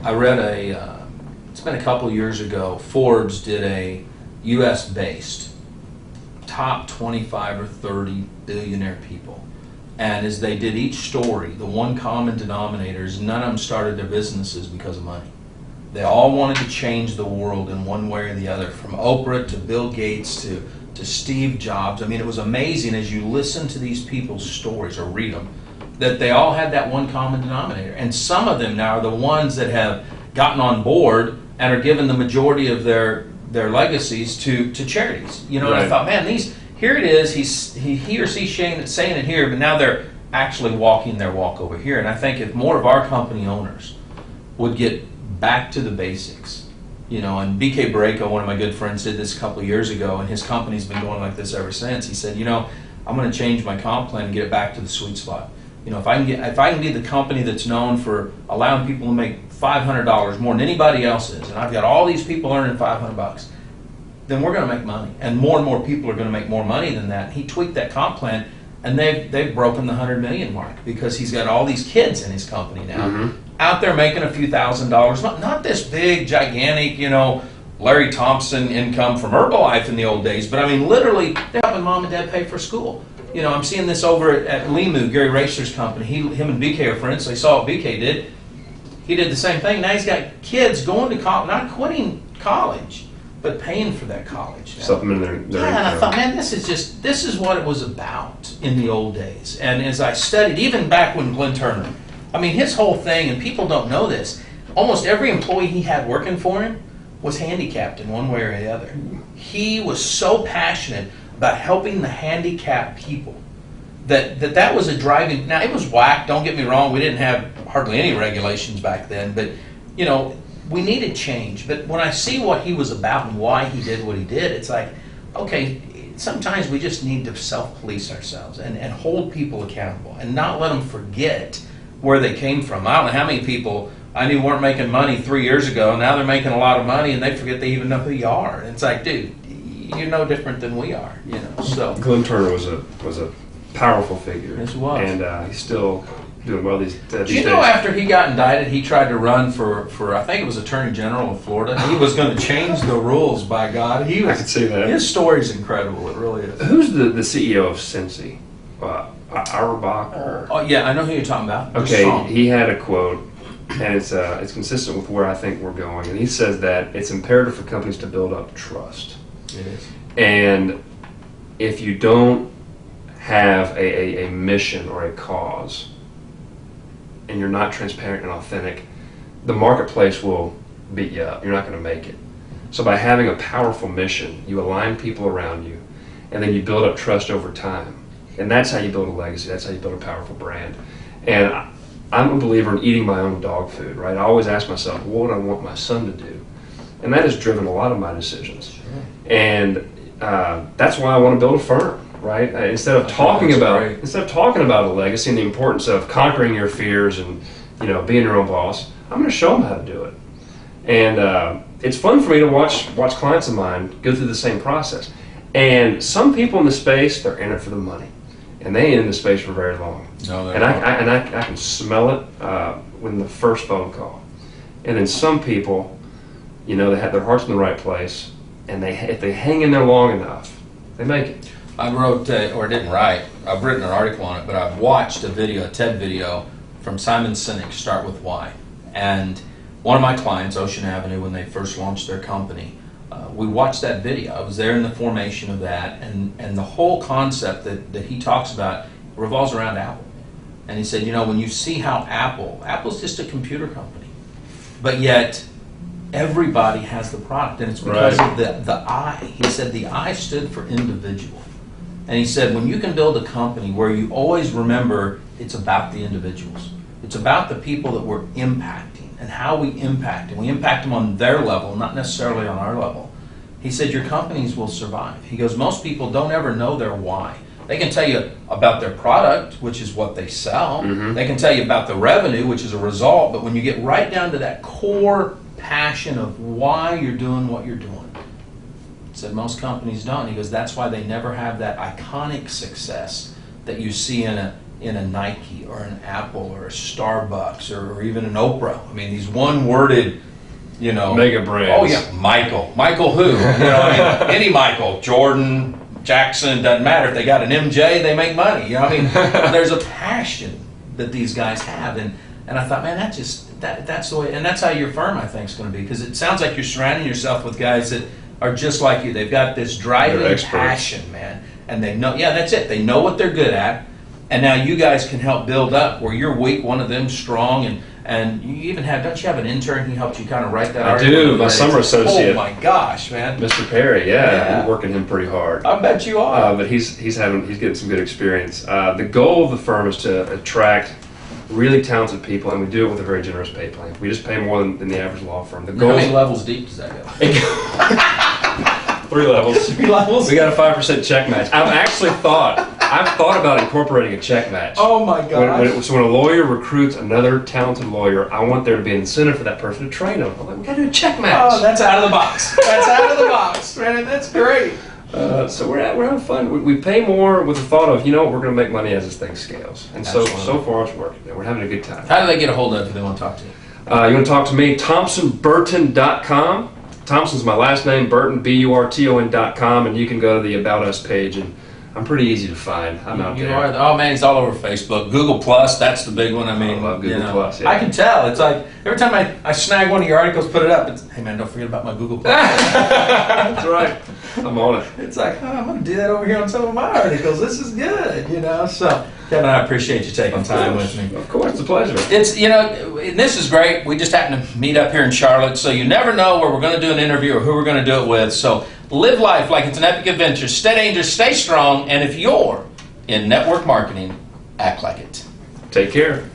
I read it's been a couple years ago, Forbes did a U.S.-based top 25 or 30 billionaire people. And as they did each story, the one common denominator is none of them started their businesses because of money. They all wanted to change the world in one way or the other, from Oprah to Bill Gates to Steve Jobs. I mean, it was amazing as you listen to these people's stories or read them, that they all had that one common denominator. And some of them now are the ones that have gotten on board and are giving the majority of their legacies to charities. You know, Right. And I thought, man, here it is, he or she's saying it here, but now they're actually walking their walk over here. And I think if more of our company owners would get back to the basics, you know, and BK Barreco, one of my good friends, did this a couple of years ago, and his company's been going like this ever since. He said, you know, I'm going to change my comp plan and get it back to the sweet spot. You know, if I can be the company that's known for allowing people to make $500 more than anybody else is, and I've got all these people earning $500, then we're going to make money, and more people are going to make more money than that. He tweaked that comp plan, and they've broken the 100 million mark because he's got all these kids in his company now, out there making a few $1,000s, not this big, gigantic, you know, Larry Thompson income from Herbalife in the old days, but I mean, literally, they're helping mom and dad pay for school. You know, I'm seeing this over at Limu, Gary Racer's company. Him and BK are friends, so he saw what BK did. He did the same thing. Now he's got kids going to college, not quitting college, but paying for that college. Supplementing their income. And I thought, man, this is what it was about in the old days. And as I studied, even back when Glenn Turner, I mean, his whole thing, and people don't know this, almost every employee he had working for him was handicapped in one way or the other. He was so passionate about helping the handicapped people that was a driving. Now, it was whack, don't get me wrong, we didn't have hardly any regulations back then, but you know, we needed change. But when I see what he was about and why he did what he did, it's like, okay, sometimes we just need to self-police ourselves and hold people accountable and not let them forget where they came from. I don't know how many people I knew weren't making money 3 years ago, and now they're making a lot of money and they forget they even know who you are. And it's like, dude, you're no different than we are, you know. So Glenn Turner was a powerful figure. Yes, he was. And he's still doing well these days. You know, after he got indicted, he tried to run for I think it was Attorney General of Florida. He was going to change the rules, by God. I could see that. His story's incredible. It really is. Who's the CEO of Cincy? Auerbach? Oh, yeah, I know who you're talking about. Okay, he had a quote, and it's consistent with where I think we're going. And he says that it's imperative for companies to build up trust. It is. And if you don't have a mission or a cause, and you're not transparent and authentic, the marketplace will beat you up. You're not going to make it. So by having a powerful mission, you align people around you, and then you build up trust over time. And that's how you build a legacy. That's how you build a powerful brand. And I'm a believer in eating my own dog food, right? I always ask myself, what would I want my son to do? And that has driven a lot of my decisions. Sure. And that's why I want to build a firm, right? Instead of talking about a legacy and the importance of conquering your fears and, you know, being your own boss, I'm going to show them how to do it. And it's fun for me to watch clients of mine go through the same process. And some people in the space, they're in it for the money, and they ain't in the space for very long. No, and I can smell it when the first phone call. And then some people, you know, they have their hearts in the right place, and if they hang in there long enough, they make it. I wrote, or didn't write, I've written an article on it, but I've watched a TED video from Simon Sinek, Start With Why. And one of my clients, Ocean Avenue, when they first launched their company, we watched that video. I was there in the formation of that, and the whole concept that he talks about revolves around Apple. And he said, you know, when you see how Apple's just a computer company, but yet everybody has the product, and it's because of the I. He said the I stood for individual. And he said, when you can build a company where you always remember it's about the individuals, it's about the people that we're impacting and how we impact, and we impact them on their level, not necessarily on our level. He said your companies will survive. He goes, most people don't ever know their why. They can tell you about their product, which is what they sell. Mm-hmm. They can tell you about the revenue, which is a result, but when you get right down to that core passion of why you're doing what you're doing, he said most companies don't. He goes, that's why they never have that iconic success that you see in in a Nike or an Apple or a Starbucks or even an Oprah. I mean, these one-worded, you know, mega brands. Oh yeah, Michael who? You know, I mean, any Michael, Jordan, Jackson, doesn't matter. If they got an MJ, they make money. You know, I mean, there's a passion that these guys have, and I thought, man, that's the way, and that's how your firm, I think, is going to be, because it sounds like you're surrounding yourself with guys that are just like you. They've got this driving passion, man, and they know. Yeah, that's it. They know what they're good at, and now you guys can help build up where you're weak, one of them strong, and you even have, don't you have an intern who helped you kind of write that article? I do, my summer associate. Oh my gosh, man. Mr. Perry, yeah. I'm working him pretty hard. I bet you are. But he's getting some good experience. The goal of the firm is to attract really talented people, and we do it with a very generous pay plan. We just pay more than the average law firm. The goal. How many levels deep does that go? 3 levels. 3 levels? We got a 5% check match. I've thought about incorporating a check match. Oh my gosh. So when a lawyer recruits another talented lawyer, I want there to be an incentive for that person to train them. I'm like, we got to do a check match. Oh, that's out of the box. That's out of the box, man. That's great. So we're having fun. We pay more with the thought of, we're going to make money as this thing scales. And so far it's working. We're having a good time. How do they get a hold of you if they want to talk to you? You want to talk to me? ThompsonBurton.com. Thompson's my last name, Burton, BURTON.com, and you can go to the About Us page, and I'm pretty easy to find. I'm out there. Oh man, he's all over Facebook. Google Plus, that's the big one. I mean, I love Google Plus. Yeah. I can tell. It's like every time I snag one of your articles, put it up. It's, hey man, don't forget about my Google Plus. That's right. I'm on it. It's like, I'm going to do that over here on some of my articles. This is good, So, Kevin, I appreciate you taking time with me. Of course, it's a pleasure. It's, and this is great. We just happen to meet up here in Charlotte, so you never know where we're going to do an interview or who we're going to do it with. So, live life like it's an epic adventure. Stay dangerous, stay strong, and if you're in network marketing, act like it. Take care.